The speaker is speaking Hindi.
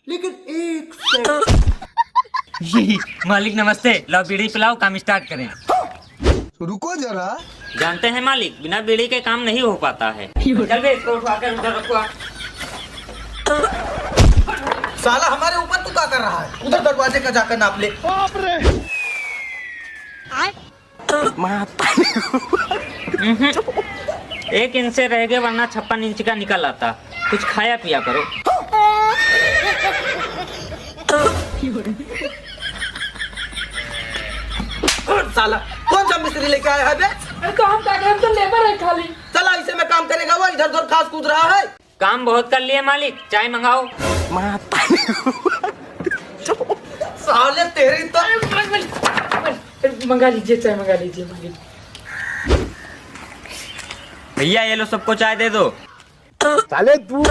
लेकिन एक सेकंड। मालिक नमस्ते, लो बीड़ी पिलाओ, काम स्टार्ट करें। रुको जरा। जानते हैं मालिक, बिना बीड़ी के काम नहीं हो पाता है। चल बे, इसको उठाकर उधर रखो। साला हमारे ऊपर तू क्या कर रहा है? उधर दरवाजे का जाकर नाप ले। एक इंच से रह गए, वरना 56 इंच का निकल आता। कुछ खाया पिया करो। साला कौन सा मिस्त्री लेके आया है बे? काम कर रहे हैं तो लेबर है खाली। साला इसे में काम करेगा, वो इधर उधर घास कूद रहा है। काम बहुत कर लिए मालिक, चाय मंगाओ। साले तेरी तो मंगा लीजिए चाय, मंगा लीजिए मालिक। भैया ये लो, सबको चाय दे दो। साले तू